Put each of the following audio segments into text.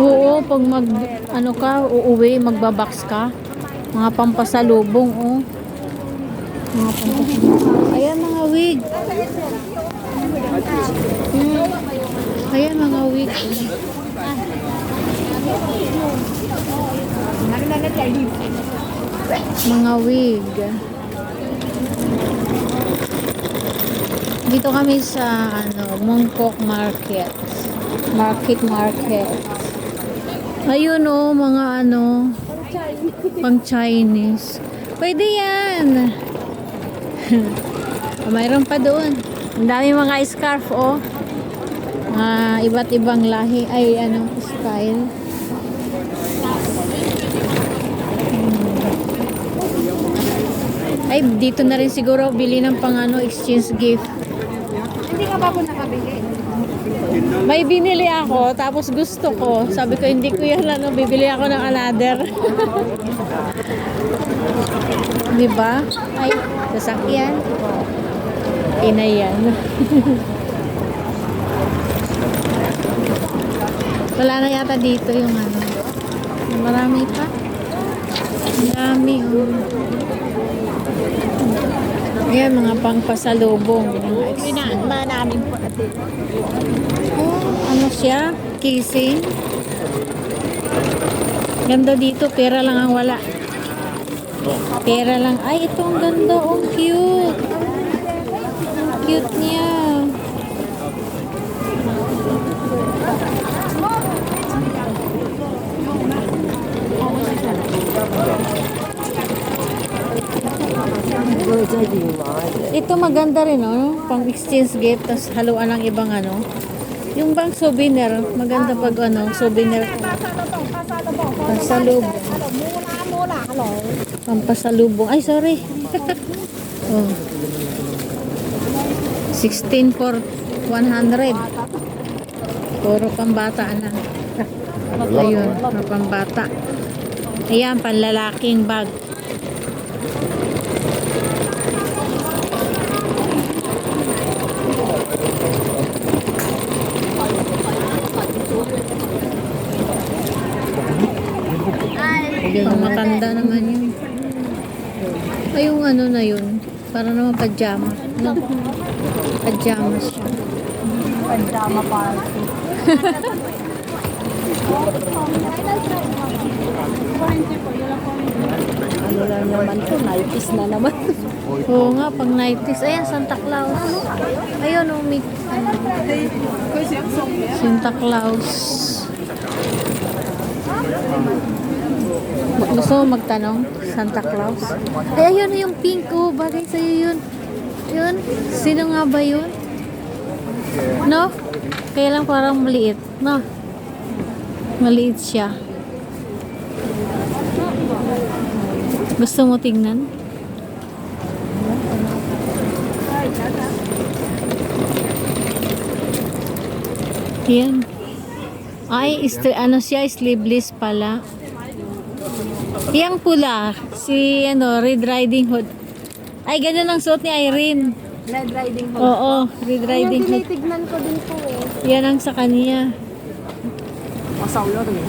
Oo, pag ano ka, uuwi, magbabox ka. Mga pampasalubong, oh. Mga pampasalubong. Ayan, mga wig. Ayan, mga wig. Mga wig. Dito kami sa Mongkok Market. Market. Ayun oh, mga pang Chinese. Pwede yan. Mayroon pa doon. Ang dami mga scarf oh. Iba't ibang lahi ay style. Ay, dito na rin siguro bili ng pang exchange gift. Hindi ka ba po nakabili? May binili ako, tapos gusto ko. Sabi ko, hindi ko yan bibili ako ng another. Diba? Ay, sasakyan. Ina yan. Wala na yata dito yung marami pa. Marami oh. Yan, mga pangpasalubong. Pinaan namin po natin. Ano siya? Kissing. Ganda dito, pera lang ang wala. Pera lang. Ay, ito ang ganda. Oh, cute. Ang cute niya. Ito maganda rin, oh. Pang exchange gift, tas haluan ng ibang yung bang souvenir, maganda pag souvenir. Pasalubong. Pampasalubong. Ay, sorry. Oh. 16 for 100. Puro pambata na. Ayun, pambata. Ayan, panlalaking bag. Pang matanda naman yun. Ay, yung na yun. Para naman pajama. No? Pajama siya. Pajama party. Ano lang naman to, 90s na naman. Oo nga, pag 90s. Ayan, Santa Claus. Ayun, Santa Claus. Gusto mo magtanong? Santa Claus? Ay, ayun yung pink. Oh, bagay sa'yo yun. Yun? Sino nga ba yun? No? Kaya lang parang maliit. No? Maliit siya. Gusto mo tingnan? Yan. Ay, siya, sleeveless pala. Yang pula, si Red Riding Hood. Ay, ganun ang suot ni Irene. Red Riding Hood. Oo, Red Riding Hood. Yung tinitignan ko din po eh. Yan ang sa kanya. Masaulo rin.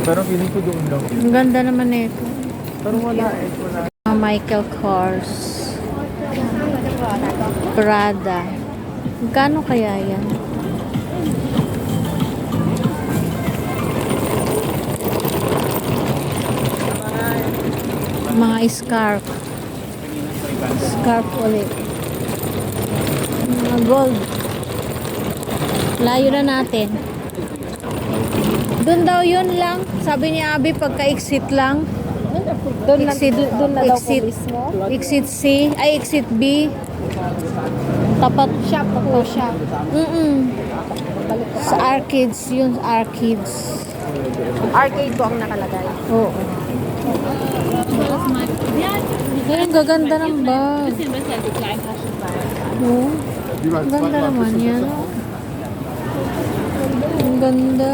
Pero feeling ko doon lang. Ang ganda naman nito. Pero wala eh. Wala. Michael Kors. Prada. Magkano kaya yan? Mga scarf. Scarf ulit. Mga gold. Layo na natin. Doon daw yun lang. Sabi ni Abby pagka-exit lang. Doon na daw po exit, mismo. exit C. Ay, exit B. Tapat. Shop po siya. Sa Arcades. Yun, Arcades. Arcade po ang nakalagay. Oo. Ay, ang gaganda ng bag. Oo. Ang ganda naman yan. Ang ganda.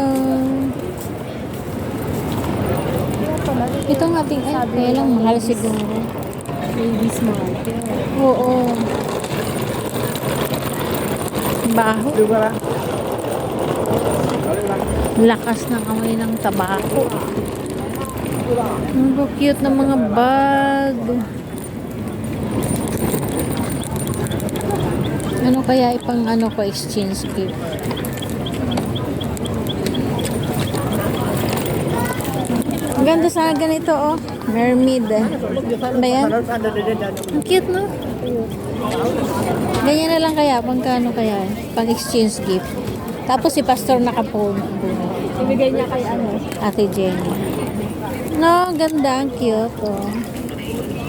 Ito ang ating, kaya lang mahal siguro. Ladies market. Oo. Baho. Juga lah. Lakas ng amoy ng tabako. Ang cute ng mga bag. Ano kaya ipang ano ko exchange gift? Ang ganda sa ganito oh. Mermaid. Ba yan? Ang cute no? Ganyan na lang kaya. Pangkano kaya? Pang exchange gift. Tapos si Pastor nakapuno. Ibigay niya kay ano. Ate Jenny. No, ganda. Ang cute oh.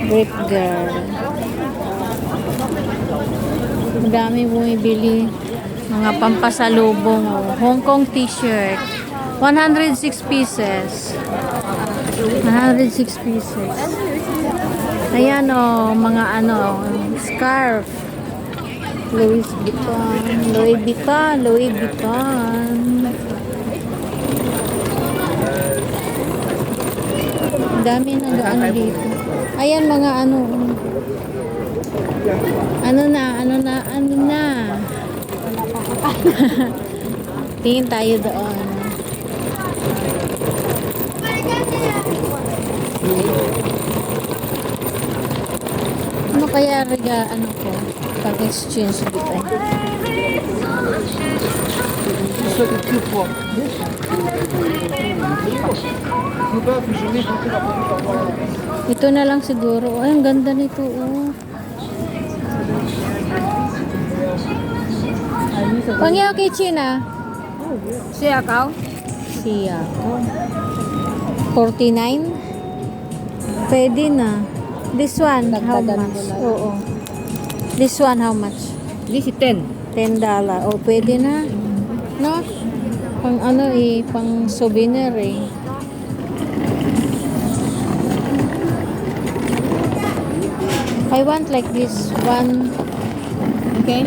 Grape girl. Ang dami bumibili. Mga pampasalubong oh. Hong Kong t-shirt. 106 pieces. 106 pieces. Ayan oh, mga ano, scarf. Louis Vuitton. Louis Vuitton. Louis Vuitton. Ang dami na ano dito. Ayan mga ano. Ano na. Tingin tayo doon. Ano kaya ano ko? Pag-exchange dito eh. Что ты типа? Ну да, ты же видишь, ты Ito na lang siguro. Ay, ang ganda nito oh. Pangyaw kay China. Siya ka? Siya. 49? Pwede na. This one, how Dagdagan much? mo lang. Oo. This one, how much? This is 10. $10. O, pwede na. No? Pang ano eh, pang souvenir eh. I want like this one. Okay?